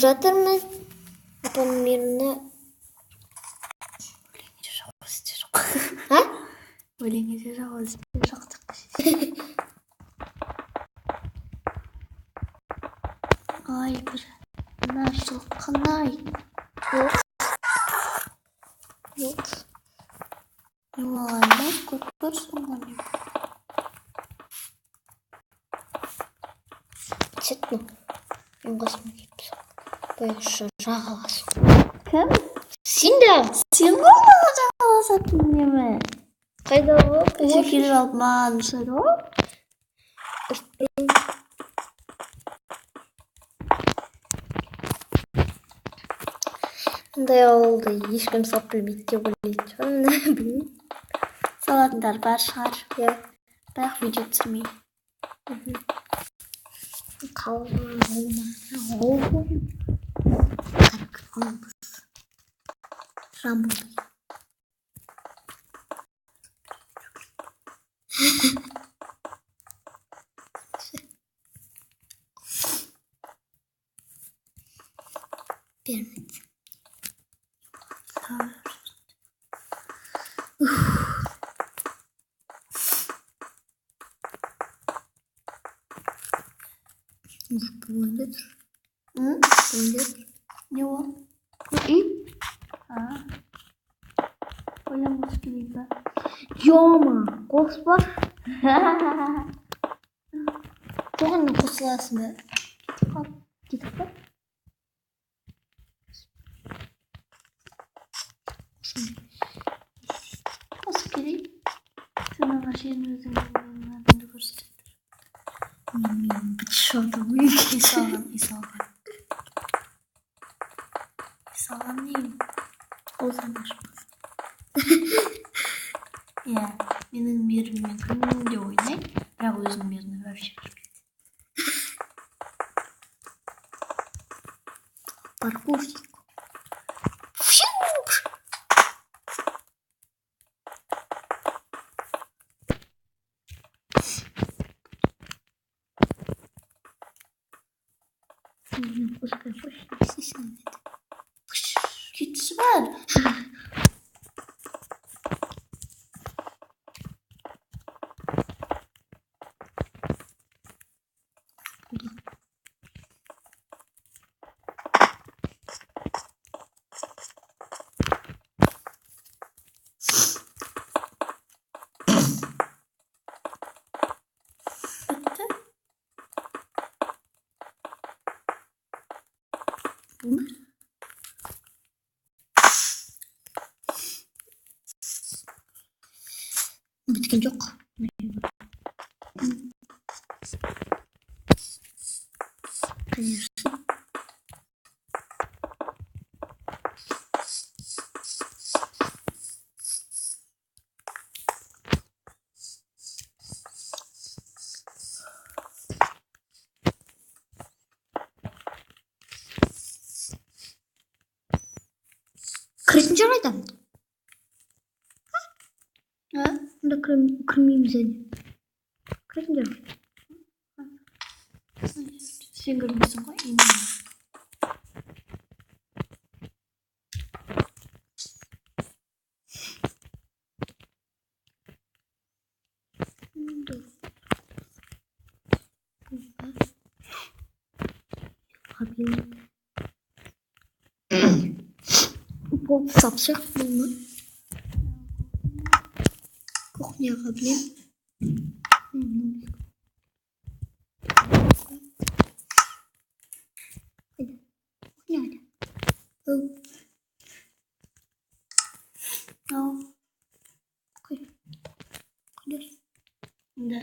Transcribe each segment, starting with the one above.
жатырмын. Апам мирна. А? Өлеңге жалғыз жоқтық. Ай, бір нашыл қынай. Yok. Yuvarla kurtursun onu. Çetme. Оңғасыма кетіп бойынша жағаласың. Кім? Сен де. Сен ғой маған жағаласатын неме? Қайда ол? Кеше келіп алып маған ұшады ғой. Ондай ауылды ешкім сап білмейді деп ойлайтын шығармын. Білмеймін. Салатындар бар шығар. Иә. Бірақ видео түсірмейді. Қалған Жамбыл. бермейді. Бойында тұр. Бойында тұр. Не ол? Үй? Ойланғысы келейді ба? Жома, қоспа. Соғаннан қосыласың ба? Кетіп ба? Қосып келейін. Санаға шейін өзің орнатынды көрсетеді. Мен бітшадым. Исалған деймін. Қолдан ашпас. Иә, менің меріммен күнде ойнайды, бірақ өзінің меріне вообще кірмейді. Паркурщик. Пускай почти все снимет. Кетісі бар. Біткен жоқ. Конечно. Кіретін шығар айтамын. Онда кірмейміз әлі. Кіретін шығар. Сен көрмейсің ғой, енді. Вот сапсақ болма. Кухняға білем. Кухняда. Қойдас. Да.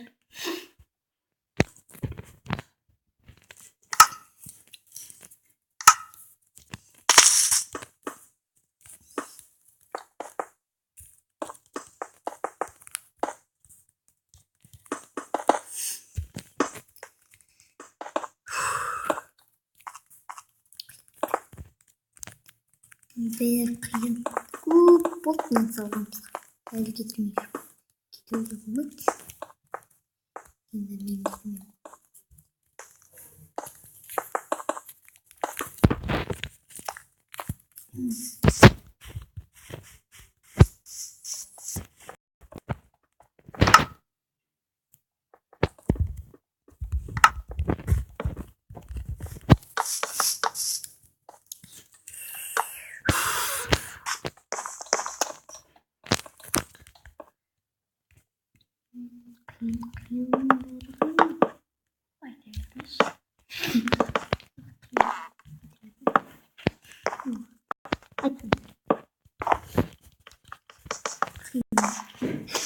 Бәрі қиын. Көп болды мен салғанымызға. Әлі кетірмей жүр. Кетуге болмайды. Енді мен кетірмеймін.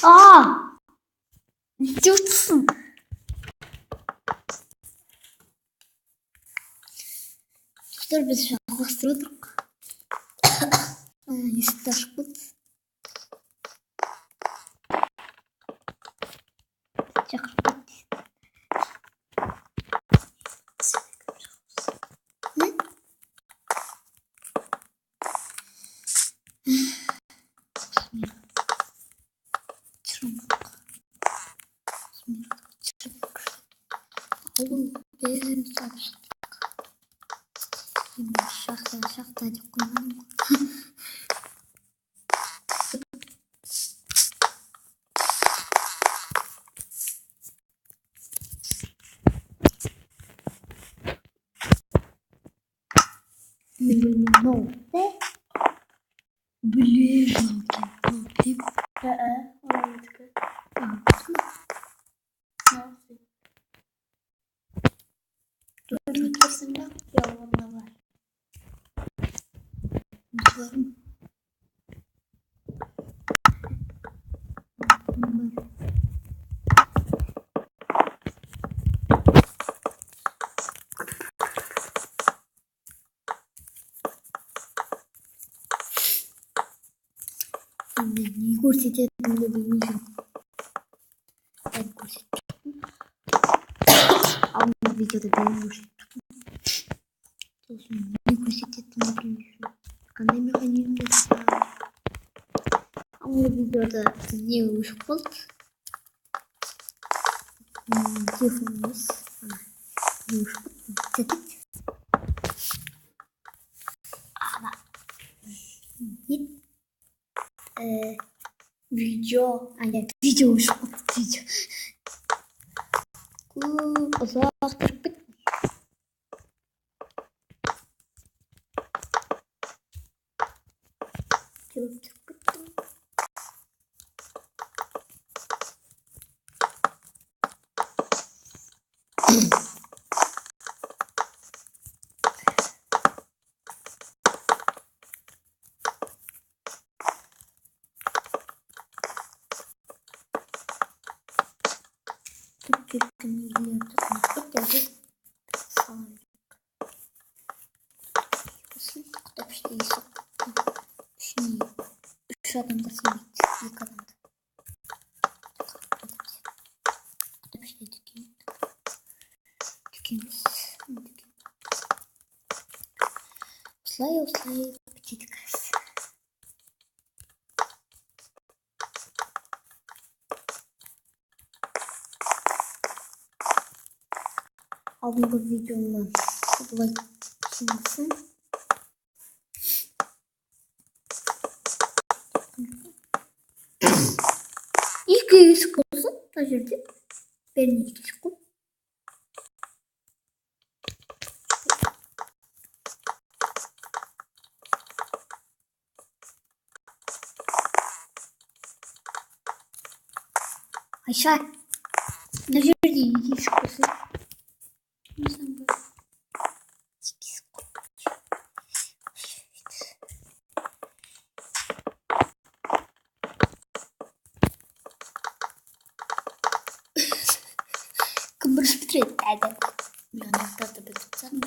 아! 미쳤어. Dostlar biz şahlaştırdık. İster bu. Çakırdık. Ne? Oğlum benim çalıştı. Şahta kullanım. No. Ne? Biliyorum ki. Değil mi? Oraya tıkı. Nasıl? Dur. Ya bunda var. Var mı? Neyi görseteceğim de bilmiyorum. Ben görseteceğim. Ama videoda benim görseteceğim. Neyi görseteceğim de bilmiyorum. Annem yok annem de ama videoda niye uşakol? Telefonumuz. Niye uşakol? Tetik. Ama. Git. Video. Aynen video uşakol. Video. Uzak kırpık. Çok kırpık. Türkçe'nin videosu geldi. Sağlık. Kutap işte yiyecek. Şimdi üç adam da simit. İlk adam da. Kutap işte dükkan. Dükkanımız. Услай, птичка. Aldığım videomu like sunmasın. İlk yüz olsun. Özür dilerim. Benim ilk yüz olsun. Aşağı. Özür dilerim. İlk yüz olsun. Sen böyle. Kıbrıs bitirdi. Yanakta da bitirsen mi?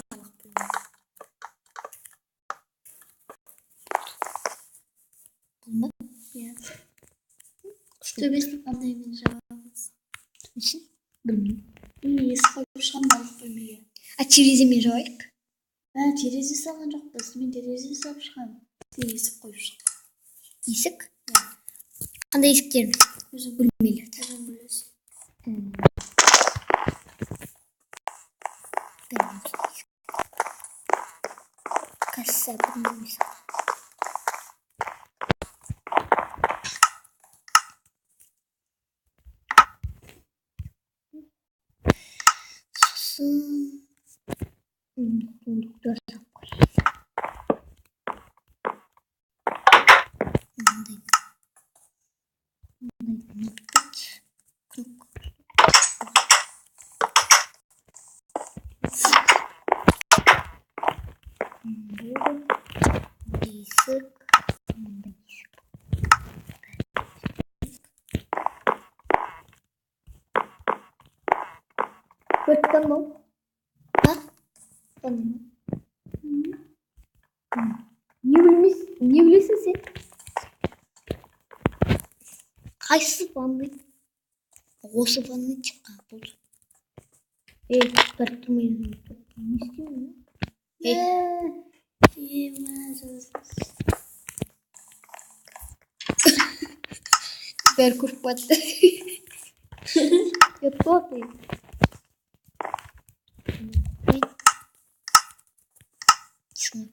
Bulmak. Ya. İşte biz annemin cevabı. için bilmiyorum. İyi, sıkışan balık bilmiyor. А через мирок? Ben terezi salınacak basımı terezi sapışkan. Terezi koyuşak. Isık. Qanday isik yerim? Özüm Bilmiyorum. özüm biliyorsun. Kassa bilmiyorum. жасап қой. Бесік. Көрттің ма? Не білесің сен? Қайсысы ванной? Осы ванной шыққан болды. Тұрып тұрмайын. Не істеймін? Бәрі көріп барды. Кто ты? Чему?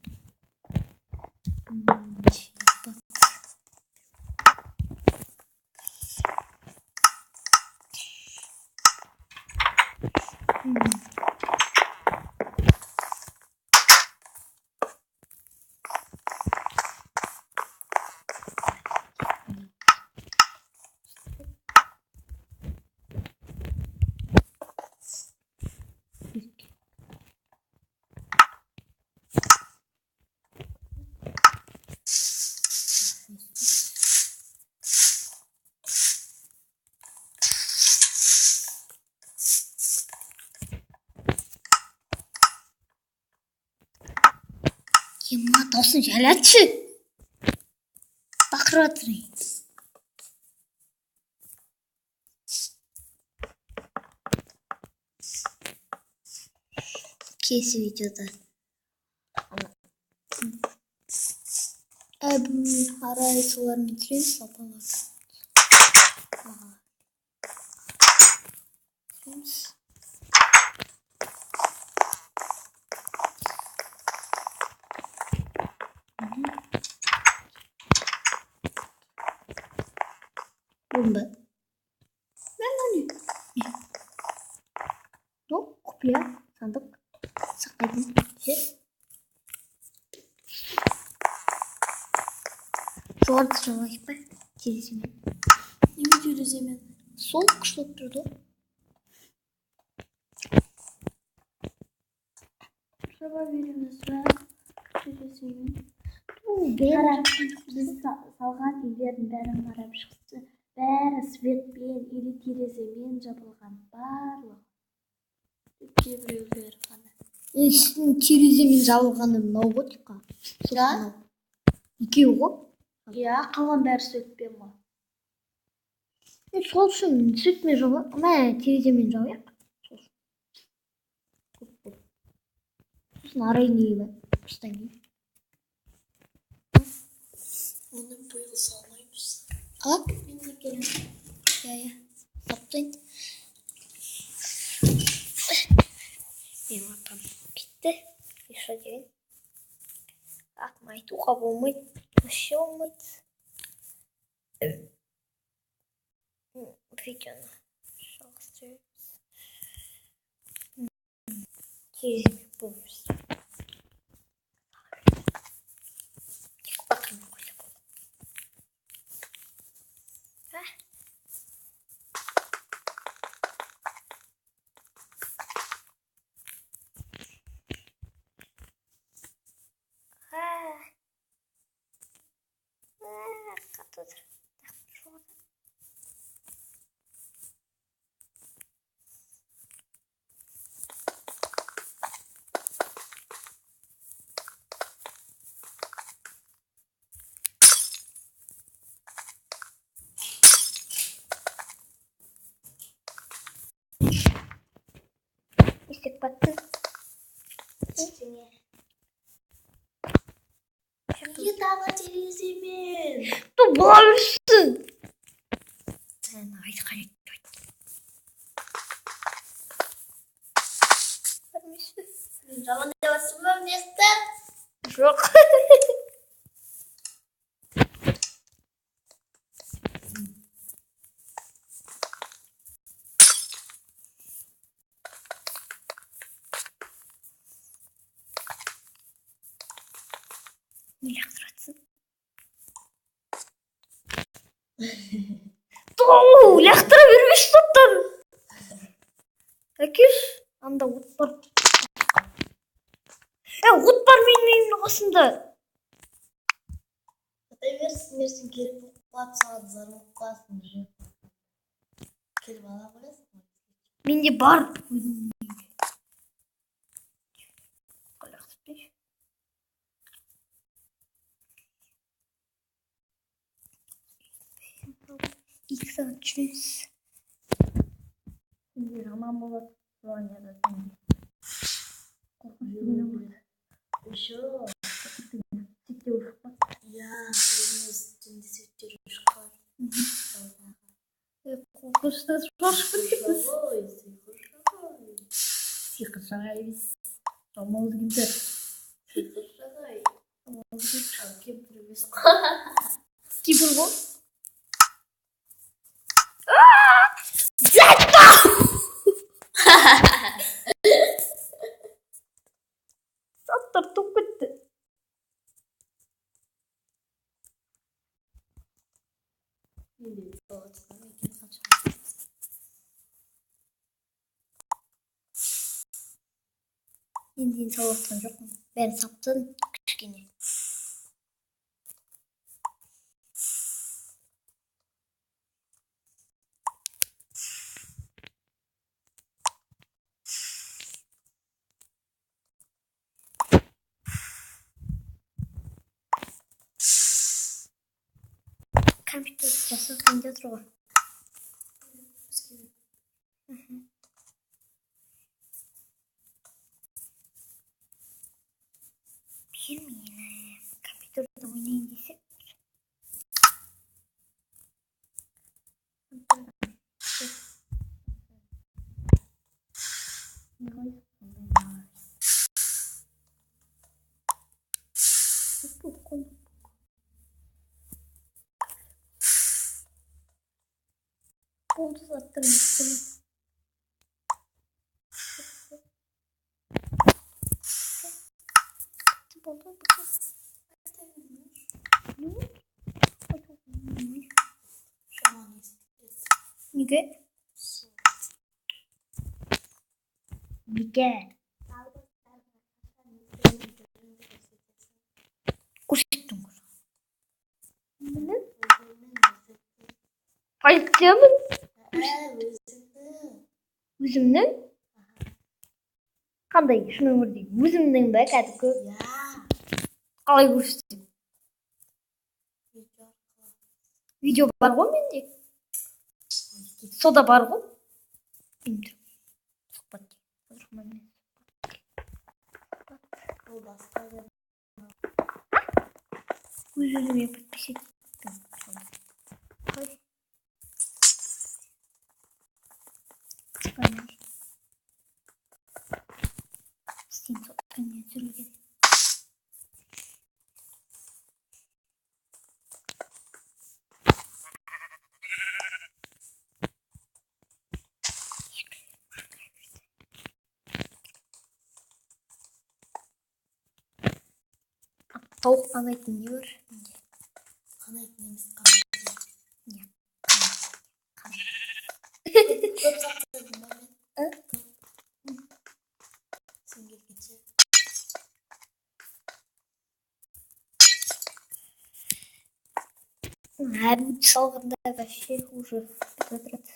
Ема даусын жайлатшы. Бақырып отырайын. Келесі видеода арай соларын түсіреміз сапалап. Бомба. Құпия сандық сақтайтын жер. Жоғарды жалайық па? Тереземен. Неме тереземен? Сол күшті тұрды. Жаба береміз ба? Тереземен. Біз салған үйлердің бәрін қарап шықты. Бәрі светпен или тереземен жабылған барлығы. Кейбіреулері ғана. Тереземен жабылғаны мынау ғой тиқа. Да? Екеуі ғой. Иә, қалған бәрі светпен ғой. Сол үшін светпен жабылған. Мә тереземен жабайық. Сосын арай неге қыстан кейін. Оны бұйғы салмаймыз. Мен де келем. Таптайын. Менің атам кетті. Еще дейін. Атым айтуға болмайды. Вообще болмайды. Видеоны жалғастырамыз. Тереземен болмыз. Бақырмай қойса болды. Қатыdır. İstek battı. Niye dava terezемен? Dur bağırırsın. Sen айтқан ет. Жаман деватсың ба мыняқта? Жоқ. Не лақтырасың? Лақтыра бермеші топтан. Әкеш, анда от бар. От бар менің үйімнің қасында. Қытай берсін керек болып қалады, саған зар болып қаласың уже. Келіп ала қоясың ғой. Менде бар. Екі сағат жүресіз. Сендер аман болады. Звонияда сенде. Еще. Текте ұшып қат. Я, өзіміз түнде сөттер ұшып қалады. Қоқышты шашып кетіппіз. Сиқыр Сиқыр жағайбыз. Жамауыз кемпір. Сиқыр жағай. Жамауыз кемпір. Ал кемпір емес. Кемпір ғой. Зәтті! Саттар топ кетті. Менде салатсың екен қанша. Енді салатқан жоқпын. Бәрін саптын кішкене. Компьютер жасаған жатыр ғой. Келмейін. Компьютерді ойнайын десек. Oldu zaten. Oldu. Niye? Niye? Koştum. Ne? Ayıklayamın. Өзімнің? Қандай шын өмірде? Өзімнің бе кәдімгі? Қалай көрсетем? Видео бар ғой менде? Сода бар ғой? Білмеймін. Сұхбат. Өзіме подпись еттім. Steam соттан түсірілген. Тауық қанайтын не бар? Қанайтын емес, қанайтын. Не? Көп сақтырдың ба мен? Сен келгенше. Әбіт салғанда вообще уже бітіреді.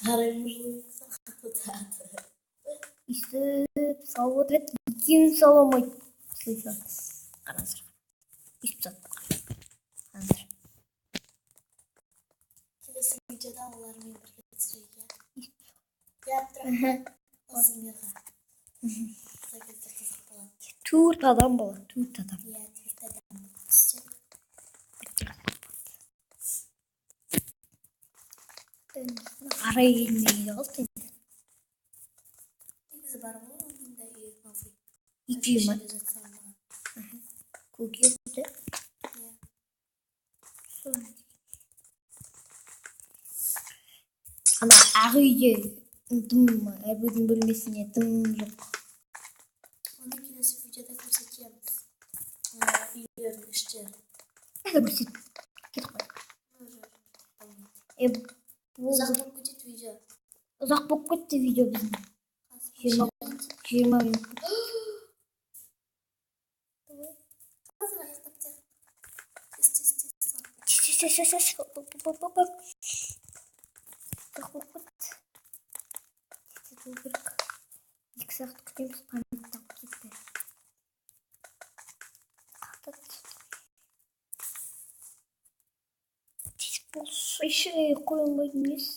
Қарайым жылы сақтырды. Үстіп салып отырады, екеуін сала алмайды. Қараңыздар. Үстіп сатып. Қараңыздар. Келесі видеода олармен бірге түсірейік, иә? Я тұрақ. Осы мирға. Сәкелді қызық болады. 4 адам болады, 4 адам. Иә, 4 адам түссек. Арай келмейді қалды. Негізі бар ғой, онда новый. Екеуі ма? Жасалма. Көкесі. Иә. Ана ақ үйде дым, әбудің бөлмесіне дым жоқ. Оны келесі видеода көрсетеміз. жердің іш жері. көрсетіп кетіп қалды. Ұзақ болып кетеді видео. Ұзақ болып кетті видео біздің. 20 минут. Қазір аяқтап тек. Тез. Екі сағат күтеміз, памяттан кетті. Тесік болса ішіне қойылмайтын емес.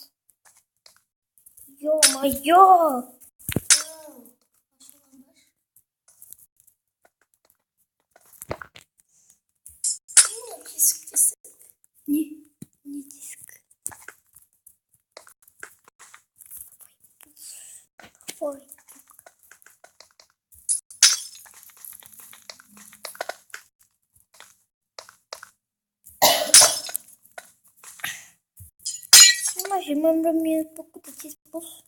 Ё-моё! Не тесік? Ой. Сема 21 минут болып кетті, тесік болса.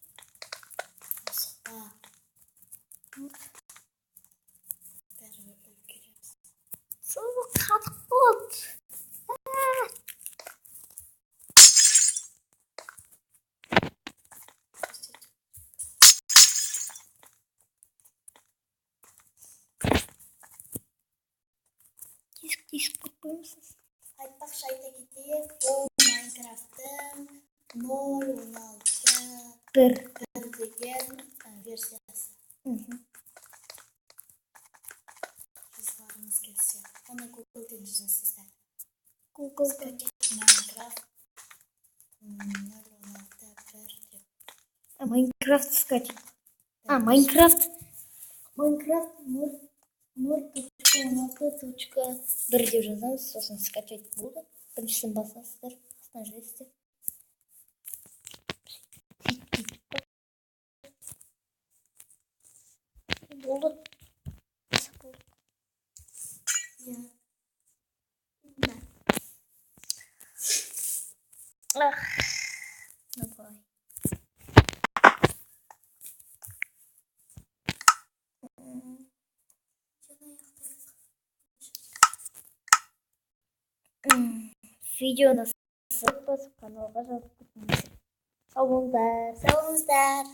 Суы қатық болады. Тесік қоймайсыз. Айтпақшы айта кетейік, бұл Майнкрафттың 0.16 деген версиясы. Жазыларыңыз келсе. Оны Google-ден жазасыздар. Google-ден. Майнкрафт 0.16 деп. Майнкрафт скачать. Майнкрафт 0.16.1 деп жазамыз, сосын скачать болды. Біріншісін басасыздар, астына жібересіздер. Болды. Давай. Видеоны басып, каналға жазып кетіңіздер. Сау болыңыздар.